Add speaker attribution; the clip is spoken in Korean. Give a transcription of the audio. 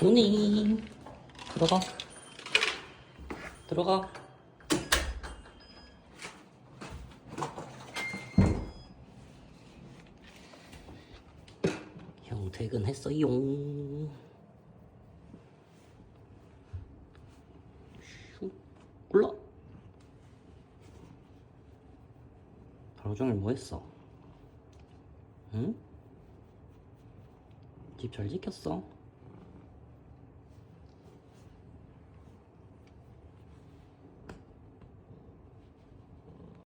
Speaker 1: 도니 들어가 들어가. 형 퇴근했어요. 올라. 하루 종일 뭐 했어? 응? 집 잘 지켰어?